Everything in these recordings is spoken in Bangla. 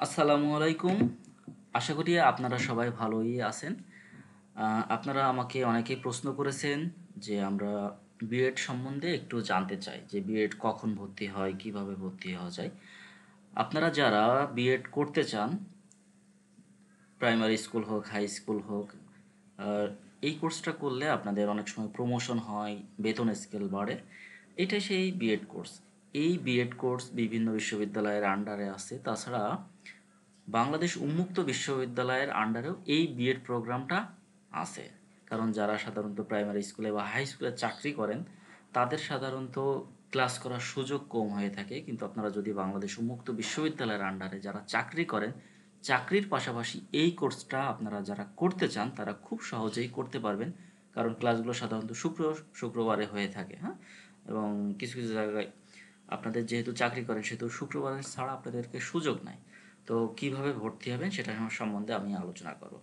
আসসালামু আলাইকুম। আশা করি আপনারা সবাই ভালোই আছেন। আপনারা আমাকে অনেকেই প্রশ্ন করেছেন যে আমরা বিএড সম্বন্ধে একটু জানতে চাই যে বিএড কখন ভর্তি হয়, কিভাবে ভর্তি হওয়া যায়। আপনারা যারা বিএড করতে চান, প্রাইমারি স্কুল হোক, হাই স্কুল হোক, আর এই কোর্সটা করলে আপনাদের অনেক সময় প্রমোশন হয়, বেতন স্কেল বাড়ে। এটাই সেই বিএড কোর্স। এই বিএড কোর্স বিভিন্ন বিশ্ববিদ্যালয়ের আন্ডারে আছে। তাছাড়া বাংলাদেশ উন্মুক্ত বিশ্ববিদ্যালয়ের আন্ডারেও এই বিএড প্রোগ্রামটা আছে। কারণ যারা সাধারণত প্রাইমারি স্কুলে বা হাই স্কুলে চাকরি করেন তাদের সাধারণত ক্লাস করার সুযোগ কম হয়ে থাকে, কিন্তু আপনারা যদি বাংলাদেশ উন্মুক্ত বিশ্ববিদ্যালয়ের আন্ডারে যারা চাকরি করেন, চাকরির পাশাপাশি এই কোর্সটা আপনারা যারা করতে চান তারা খুব সহজেই করতে পারবেন। কারণ ক্লাসগুলো সাধারণত শুক্রবারে হয়ে থাকে, হ্যাঁ। এবং কিছু কিছু জায়গায় আপনাদের যেহেতু চাকরি করেন সেহেতু শুক্রবার ছাড়া আপনাদেরকে সুযোগ নাই। তো কিভাবে ভর্তি হবেন সেটা সম্বন্ধে আমি আলোচনা করব।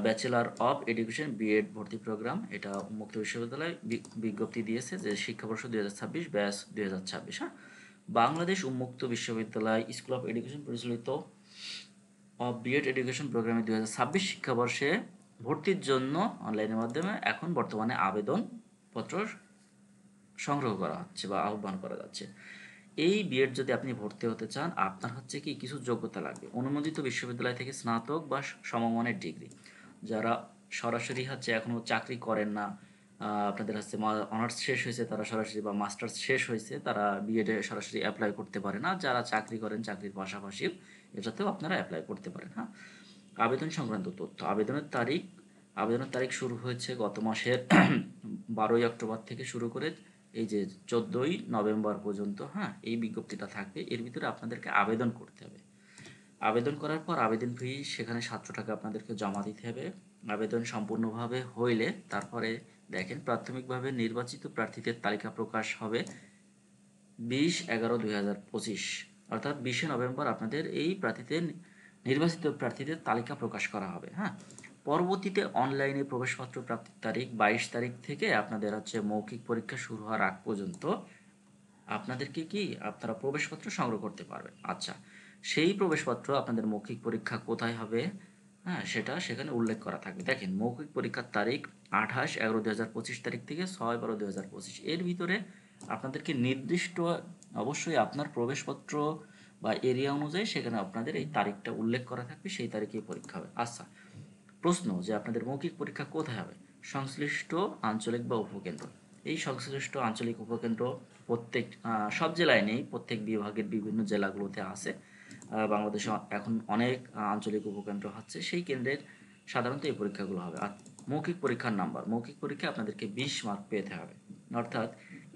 ব্যাচেলার অফ এডুকেশন বিএড ভর্তি প্রোগ্রাম, এটা উন্মুক্ত বিশ্ববিদ্যালয় বিজ্ঞপ্তি দিয়েছে যে শিক্ষাবর্ষ 2026 ব্যাচ 2026, হ্যাঁ। বাংলাদেশ উন্মুক্ত বিশ্ববিদ্যালয় স্কুল অফ এডুকেশন পরিচালিত অফ বিএড এডুকেশন প্রোগ্রামে 2026 শিক্ষাবর্ষে ভর্তির জন্য অনলাইনের মাধ্যমে এখন বর্তমানে আবেদনপত্র সংগ্রহ করা হচ্ছে বা আহ্বান করা যাচ্ছে। এই বিএড যদি আপনি ভর্তি হতে চান, আপনার হচ্ছে কি কিছু যোগ্যতা লাগবে। অনুমোদিত বিশ্ববিদ্যালয় থেকে স্নাতক বা সমমানের ডিগ্রি। যারা সরাসরি হচ্ছে এখনো চাকরি করেন না, আপনাদের হচ্ছে অনার্স শেষ হয়েছে তারা সরাসরি, বা মাস্টার্স শেষ হয়েছে তারা বিএডে সরাসরি অ্যাপ্লাই করতে পারে না। যারা চাকরি করেন চাকরির পাশাপাশি এটাতেও আপনারা অ্যাপ্লাই করতে পারেন, হ্যাঁ। আবেদন সংক্রান্ত তথ্য। আবেদনের তারিখ শুরু হয়েছে গত মাসের 12ই অক্টোবর থেকে শুরু করে এই যে 14ই নভেম্বর পর্যন্ত, হ্যাঁ। এই বিজ্ঞপ্তিটা থাকবে, এর ভিতরে আপনাদেরকে আবেদন করতে হবে। আবেদন করার পর আবেদন ফি সেখানে 700 টাকা আপনাদেরকে জমা দিতে হবে। আবেদন সম্পূর্ণভাবে হইলে তারপরে দেখেন প্রাথমিকভাবে নির্বাচিত প্রার্থীদের তালিকা প্রকাশ হবে 20/11/2025, অর্থাৎ 20শে নভেম্বর আপনাদের এই নির্বাচিত প্রার্থীদের তালিকা প্রকাশ করা হবে, হ্যাঁ। পরবর্তীতে অনলাইনে প্রবেশপত্র প্রাপ্তির তারিখ 22 তারিখ থেকে আপনাদের হচ্ছে মৌখিক পরীক্ষা শুরু হওয়ার আগ পর্যন্ত আপনাদেরকে কি আপনারা প্রবেশপত্র সংগ্রহ করতে পারবেন। আচ্ছা, সেই প্রবেশপত্র আপনাদের মৌখিক পরীক্ষা কোথায় হবে, হ্যাঁ, সেটা সেখানে উল্লেখ করা থাকবে। দেখেন মৌখিক পরীক্ষার তারিখ 28/11/2025 তারিখ থেকে 6/12/2025, এর ভিতরে আপনাদেরকে নির্দিষ্ট অবশ্যই আপনার প্রবেশপত্র বা এরিয়া অনুযায়ী সেখানে আপনাদের এই তারিখটা উল্লেখ করা থাকবে, সেই তারিখেই পরীক্ষা হবে। আচ্ছা, প্রশ্ন যে আপনাদের মৌখিক পরীক্ষা কোথায় হবে। সংশ্লিষ্ট আঞ্চলিক বা উপকেন্দ্র। এই সংশ্লিষ্ট আঞ্চলিক উপকেন্দ্র প্রত্যেক সব জেলায় নেই, প্রত্যেক বিভাগের বিভিন্ন জেলাগুলোতে আছে। বাংলাদেশে এখন অনেক আঞ্চলিক উপকেন্দ্র হচ্ছে, সেই কেন্দ্রের সাধারণত এই পরীক্ষাগুলো হবে। আর মৌখিক পরীক্ষার নাম্বার, মৌখিক পরীক্ষা আপনাদেরকে 20 মার্ক পেতে হবে। অর্থাৎ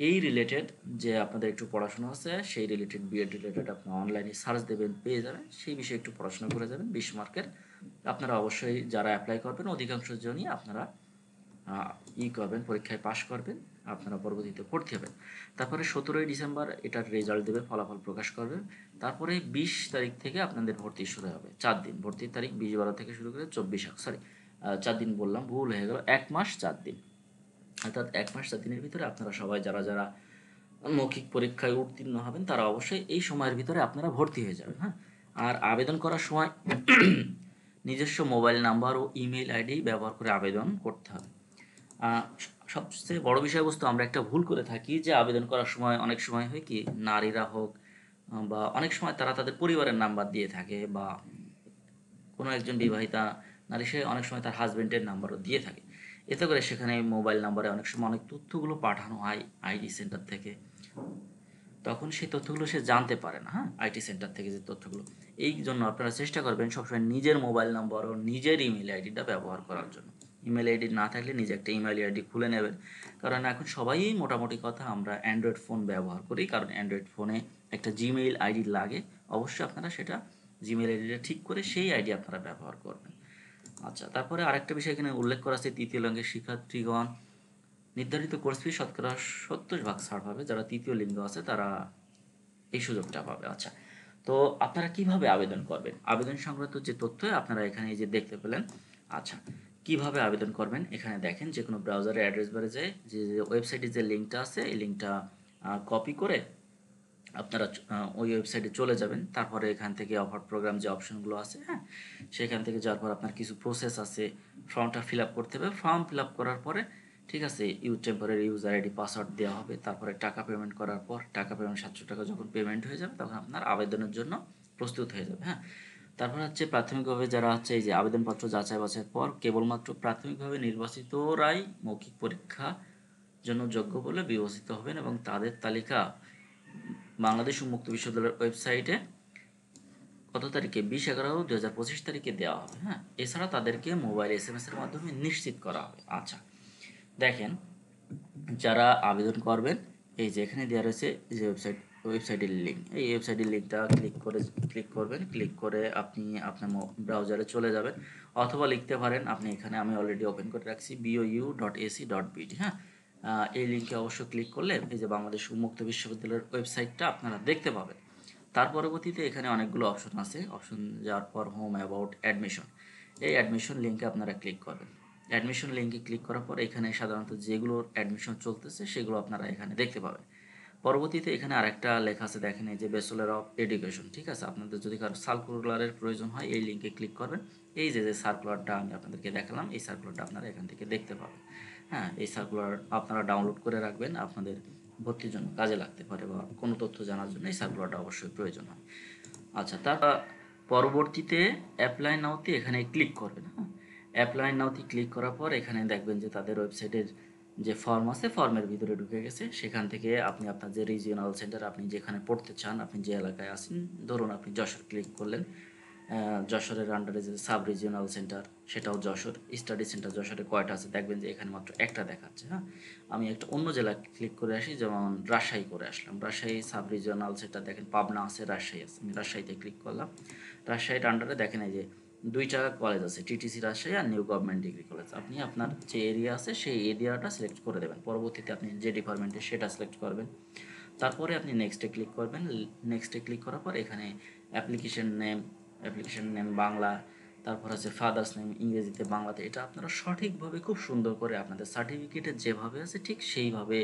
এই রিলেটেড যে আপনাদের একটু পড়াশোনা আছে, সেই রিলেটেড বিএড রিলেটেড আপনার অনলাইনে সার্চ দেবেন, পেয়ে যাবেন, সেই বিষয়ে একটু পড়াশোনা করে যাবেন। 20 মার্কের আপনারা অবশ্যই যারা অ্যাপ্লাই করবেন অধিকাংশ জনই আপনারা করবেন, পরীক্ষায় পাশ করবেন, আপনারা পরবর্তীতে ভর্তি হবেন। তারপরে 17ই ডিসেম্বর এটার রেজাল্ট দেবে, ফলাফল প্রকাশ করবে। তারপরে 20 তারিখ থেকে আপনাদের ভর্তি শুরু হবে, 4 দিন ভর্তির তারিখ, 20/12 থেকে শুরু করে 4 দিন বললাম, ভুল হয়ে গেল, 1 মাস 4 দিন। অর্থাৎ 1 মাস 4 দিনের ভিতরে আপনারা সবাই যারা যারা মৌখিক পরীক্ষায় উত্তীর্ণ হবেন তারা অবশ্যই এই সময়ের ভিতরে আপনারা ভর্তি হয়ে যাবেন, হ্যাঁ। আর আবেদন করার সময় নিজস্ব মোবাইল নাম্বার ও ইমেল আইডি ব্যবহার করে আবেদন করতে হবে। আহ, সবচেয়ে বড় বিষয়বস্তু আমরা একটা ভুল করে থাকি যে আবেদন করার সময় অনেক সময় হয় কি, নারীরা হোক বা অনেক সময় তারা তাদের পরিবারের নাম্বার দিয়ে থাকে, বা কোনো একজন বিবাহিতা নারী সে অনেক সময় তার হাজবেন্ডের নাম্বারও দিয়ে থাকে। এতে করে সেখানে মোবাইল নাম্বারে অনেক সময় অনেক তথ্যগুলো পাঠানো হয় আইডি সেন্টার থেকে, তখন সেই তথ্যগুলো সে জানতে পারে না, হ্যাঁ, আইটি সেন্টার থেকে যে তথ্যগুলো। এই জন্য আপনারা চেষ্টা করবেন সবসময় নিজের মোবাইল নাম্বার ও নিজের ইমেল আইডিটা ব্যবহার করার জন্য। ইমেল আইডি না থাকলে নিজে একটা ইমেল আইডি খুলে নেবেন। কারণ এখন সবাই মোটামুটি কথা আমরা অ্যান্ড্রয়েড ফোন ব্যবহার করি, কারণ অ্যান্ড্রয়েড ফোনে একটা জিমেইল আইডি লাগে। অবশ্যই আপনারা সেটা জিমেইল আইডিটা ঠিক করে সেই আইডি আপনারা ব্যবহার করবেন। আচ্ছা, তারপরে আরেকটা বিষয় এখানে উল্লেখ করা আছে, তৃতীয় লিঙ্গের শিক্ষার্থীগণ নির্ধারিত কোর্স ফি শতকরা 70% ছাড় পাবে। যারা তৃতীয় লিঙ্গ আছে তারা এই সুযোগটা পাবে। আচ্ছা, তো আপনারা কিভাবে আবেদন করবেন, আবেদন সংক্রান্ত যে তথ্য আপনারা এখানে এই যে দেখতে পেলেন। আচ্ছা, কিভাবে আবেদন করবেন এখানে দেখেন, যে কোনো ব্রাউজারে অ্যাড্রেস বারে যায় যে ওয়েবসাইটে যে লিঙ্কটা আছে এই লিঙ্কটা কপি করে আপনারা ওই ওয়েবসাইটে চলে যাবেন। তারপরে এখান থেকে অফার প্রোগ্রাম যে অপশনগুলো আছে, হ্যাঁ, সেখান থেকে যাওয়ার পর আপনার কিছু প্রসেস আছে, ফর্মটা ফিল আপ করতে হবে। ফর্ম ফিল আপ করার পরে ঠিক আছে, টেম্পোরারি ইউজার আইডি পাসওয়ার্ড দেওয়া হবে। তারপরে টাকা পেমেন্ট করার পর টাকা পেমেন্ট 700 টাকা যখন পেমেন্ট হয়ে যাবে তখন আপনার আবেদনের জন্য প্রস্তুত হয়ে যাবে, হ্যাঁ। তারপর হচ্ছে প্রাথমিকভাবে যারা হচ্ছে এই যে আবেদনপত্র যাচাই বাছাইয়ের পর কেবলমাত্র প্রাথমিকভাবে নির্বাচিতরাই মৌখিক পরীক্ষা জন্য যোগ্য বলে বিবেচিত হবেন এবং তাদের তালিকা বাংলাদেশ উন্মুক্ত বিশ্ববিদ্যালয়ের ওয়েবসাইটে কত তারিখে 20/11/2025 তারিখে দেওয়া হবে, হ্যাঁ। এছাড়া তাদেরকে মোবাইল SMS এর মাধ্যমে নিশ্চিত করা হবে। আচ্ছা, দেখেন, যারা আবেদন করবেন এই যে এখানে দেওয়া রয়েছে যে ওয়েবসাইটের লিঙ্ক, এই ওয়েবসাইটের লিঙ্কটা ক্লিক করবেন। ক্লিক করে আপনি আপনার ব্রাউজারে চলে যাবেন, অথবা লিখতে পারেন আপনি এখানে, আমি অলরেডি ওপেন করে রাখছি, bou.ac.bd, হ্যাঁ। এই লিঙ্কে অবশ্য ক্লিক করলে এই যে বাংলাদেশ উন্মুক্ত বিশ্ববিদ্যালয়ের ওয়েবসাইটটা আপনারা দেখতে পাবেন। তার পরবর্তীতে এখানে অনেকগুলো অপশন আছে, অপশন যাওয়ার পর হোম, অ্যাবাউট, অ্যাডমিশন, এই অ্যাডমিশন লিঙ্কে আপনারা ক্লিক করবেন। অ্যাডমিশন লিঙ্কে ক্লিক করার পর এখানে সাধারণত যেগুলোর অ্যাডমিশন চলতেছে সেগুলো আপনারা এখানে দেখতে পাবেন। পরবর্তীতে এখানে আরেকটা লেখা আছে, দেখেন এই যে ব্যাচেলর অফ এডুকেশন, ঠিক আছে। আপনাদের যদি কারো সার্কুলারের প্রয়োজন হয় এই লিঙ্কে ক্লিক করবেন। এই যে সার্কুলারটা আমি আপনাদেরকে দেখালাম, এই সার্কুলারটা আপনারা এখান থেকে দেখতে পাবেন, হ্যাঁ। এই সার্কুলার আপনারা ডাউনলোড করে রাখবেন, আপনাদের ভর্তির জন্য কাজে লাগতে পারে বা কোনো তথ্য জানার জন্য এই সার্কুলারটা অবশ্যই প্রয়োজন হয়। আচ্ছা, তার পরবর্তীতে অ্যাপ্লাই নাওতে এখানে ক্লিক করবেন, হ্যাঁ। অ্যাপ্লাই নাওতে ক্লিক করার পর এখানে দেখবেন যে তাদের ওয়েবসাইটের যে ফর্ম আছে, ফর্মের ভিতরে ঢুকে গেছে। সেখান থেকে আপনি আপনার যে রিজিওনাল সেন্টার, আপনি যেখানে পড়তে চান, আপনি যে এলাকায় আছেন, ধরুন আপনি যশোর ক্লিক করলেন, যশোরের আন্ডারে যে সাব রিজিওনাল সেন্টার সেটাও যশোর, স্টাডি সেন্টার যশোরে কয়টা আছে দেখবেন যে এখানে মাত্র একটা দেখাচ্ছে, হ্যাঁ। আমি একটা অন্য জেলা ক্লিক করে আসি, যেমন রাজশাহী করে আসলাম, রাজশাহী সাব রিজিওনাল সেন্টার দেখেন পাবনা আছে, রাজশাহী আছে, আমি রাজশাহীতে ক্লিক করলাম। রাজশাহীর আন্ডারে দেখেন এই যে দুইটা কলেজ আছে, টিটিসি রাজশাহী আর নিউ গভর্নমেন্ট ডিগ্রি কলেজ। আপনি আপনার যে এরিয়া আছে সেই এরিয়াটা সিলেক্ট করে দেবেন। পরবর্তীতে আপনি যে ডিপার্টমেন্টে সেটা সিলেক্ট করবেন। তারপরে আপনি নেক্সটে ক্লিক করবেন। নেক্সটে ক্লিক করার পর এখানে অ্যাপ্লিকেশন নেম বাংলা, তারপর আছে ফাদার্স নেম ইংরেজিতে, বাংলাতে, এটা আপনারা সঠিকভাবে খুব সুন্দর করে আপনাদের সার্টিফিকেটে যেভাবে আছে ঠিক সেইভাবে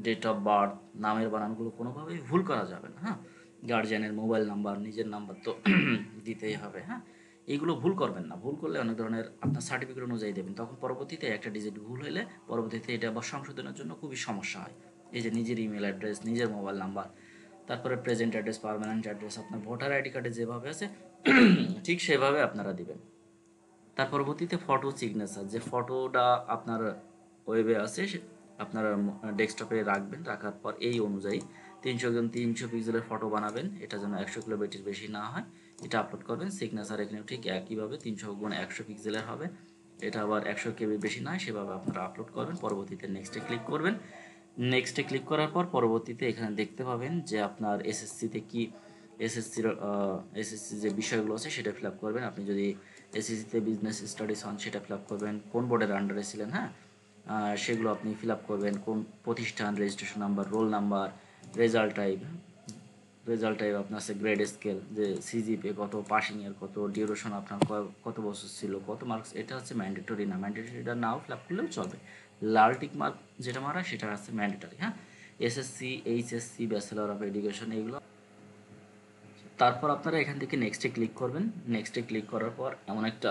ডেট অফ বার্থ, নামের বানানগুলো কোনোভাবেই ভুল করা যাবে না, হ্যাঁ। গার্জিয়ানের মোবাইল নাম্বার, নিজের নাম্বার তো দিতেই হবে, হ্যাঁ। এইগুলো ভুল করবেন না, ভুল করলে অনেক ধরনের আপনার সার্টিফিকেট অনুযায়ী দেবেন, তখন পরবর্তীতে একটা ডিজিট ভুল হলে পরবর্তীতে এটা আবার সংশোধনের জন্য খুবই সমস্যা হয়। এই যে নিজের ইমেল অ্যাড্রেস, নিজের মোবাইল নাম্বার, তারপরে প্রেজেন্ট অ্যাড্রেস, পার্মানেন্ট অ্যাড্রেস আপনার ভোটার আইডি কার্ডে যেভাবে আছে ঠিক সেভাবে আপনারা দিবেন। তার পরবর্তীতে ফটো সিগনেচার, যে ফটোটা আপনার ওয়েবে আছে আপনারা ডেস্কটপে রাখবেন। রাখার পর এই অনুযায়ী 300 পিক্সেলের ফটো বানাবেন, এটা যেন 100 কিলোবাইটের বেশি না হয়, এটা আপলোড করবেন। সিগনেচার এখানে ঠিক একইভাবে 300 × 100 পিক্সেলের হবে, এটা আবার 100 কেবি বেশি নয়, সেভাবে আপনারা আপলোড করবেন। পরবর্তীতে নেক্সটে ক্লিক করবেন। নেক্সটে ক্লিক করার পর পরবর্তীতে এখানে দেখতে পাবেন যে আপনার এসএসসিতে কি এসএসসি যে বিষয়গুলো আছে সেটা ফিল আপ করবেন। আপনি যদি এসএসসিতে বিজনেস স্টাডিজ হন সেটা ফিল আপ করবেন, কোন বোর্ডের আন্ডারে ছিলেন, হ্যাঁ, সেগুলো আপনি ফিল আপ করবেন, কোন প্রতিষ্ঠান, registration number, roll number, result type. আপনার আছে গ্রেড স্কেল, যে সিজিপিএ কত, পাসিং এর কত, ডিউরেশন আপনার কত বছর ছিল, কত মার্কস, এটা হচ্ছে ম্যান্ডেটরি না, ম্যান্ডেটরিটা নাও ফিল আপ করলেও চলবে। লাল টিক মার্ক যেটা মারা সেটা আছে ম্যান্ডেটরি, হ্যাঁ। SSC, HSC, bachelor of education, এইগুলো। তারপর আপনারা এখান থেকে নেক্সটে ক্লিক করবেন। নেক্সটে ক্লিক করার পর এমন একটা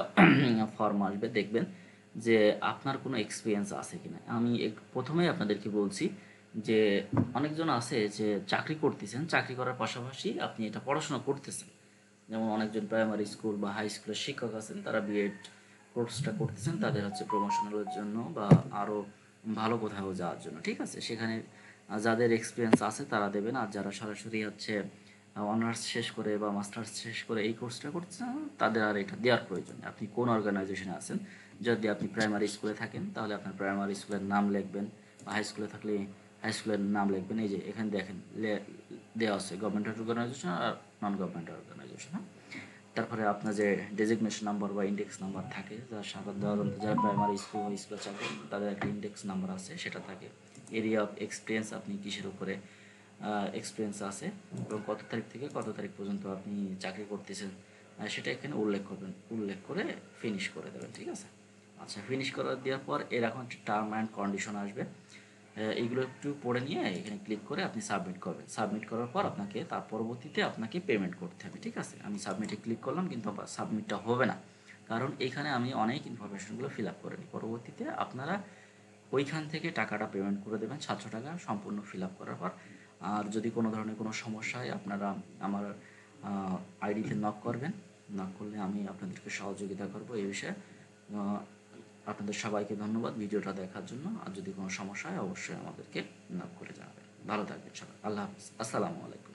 ফর্ম আসবে, দেখবেন যে আপনার কোনো এক্সপিরিয়েন্স আছে কিনা। আমি প্রথমেই আপনাদেরকে বলছি যে অনেকজন আছে যে চাকরি করতেছেন, চাকরি করার পাশাপাশি আপনি এটা পড়াশোনা করতেছেন। যেমন অনেকজন প্রাইমারি স্কুল বা হাই স্কুলের শিক্ষক আছেন, তারা বিএড কোর্সটা করতেছেন, তাদের হচ্ছে প্রমোশনালের জন্য বা আরও ভালো কোথাও যাওয়ার জন্য, ঠিক আছে। সেখানে যাদের এক্সপিরিয়েন্স আছে তারা দেবেন, আর যারা সরাসরি হচ্ছে অনার্স শেষ করে বা মাস্টার্স শেষ করে এই কোর্সটা করছেন তাদের আর এটা দেওয়ার প্রয়োজন নেই। আপনি কোন অর্গানাইজেশনে আছেন, যদি আপনি প্রাইমারি স্কুলে থাকেন তাহলে আপনার প্রাইমারি স্কুলের নাম লিখবেন, বা হাই স্কুলে থাকলে হাই স্কুলের নাম লিখবেন। এই যে এখানে দেখেন দেওয়া আছে গভর্নমেন্ট অর্গানাইজেশন আর নন গভর্নমেন্ট অর্গানাইজেশন, হ্যাঁ। তারপরে আপনার যে ডেজিগনেশন নাম্বার বা ইন্ডেক্স নাম্বার থাকে, সাধারণত যারা প্রাইমারি স্কুল বা স্কুলে চাকরি তাদের একটা ইন্ডেক্স নাম্বার আছে, সেটা থাকে। এরিয়া অফ এক্সপিরিয়েন্স, আপনি কিসের উপরে এক্সপিরিয়েন্স আছে এবং কত তারিখ থেকে কত তারিখ পর্যন্ত আপনি চাকরি করতেছেন সেটা এখানে উল্লেখ করবেন, উল্লেখ করে ফিনিশ করে দেবেন, ঠিক আছে। আচ্ছা, ফিনিশ করে দেওয়ার পর এরকম একটা টার্ম অ্যান্ড কন্ডিশন আসবে। এইগুলো একটু পড়ে নিয়ে এখানে ক্লিক করে আপনি সাবমিট করবেন। সাবমিট করার পর আপনাকে তার পরবর্তীতে আপনাকে পেমেন্ট করতে হবে, ঠিক আছে? আমি সাবমিটে ক্লিক করলাম কিন্তু আবার সাবমিটটা হবে না, কারণ এখানে আমি অনেক ইনফরমেশনগুলো ফিল আপ করে নিই। পরবর্তীতে আপনারা ওইখান থেকে টাকাটা পেমেন্ট করে দেবেন 700 টাকা সম্পূর্ণ ফিল আপ করার পর। আর যদি কোনো ধরনের কোনো সমস্যা হয় আপনারা আমার আইডিতে নক করবেন। নক করলে আমি আপনাদেরকে সহযোগিতা করব এই বিষয়ে। আহ, আপনাদের সবাইকে ধন্যবাদ ভিডিওটা দেখার জন্য। আর যদি কোনো সমস্যা হয় অবশ্যই আমাদেরকে নক করে জানাবেন। ভালো থাকবেন সবাই। আল্লাহ হাফিজ। আসসালামু আলাইকুম।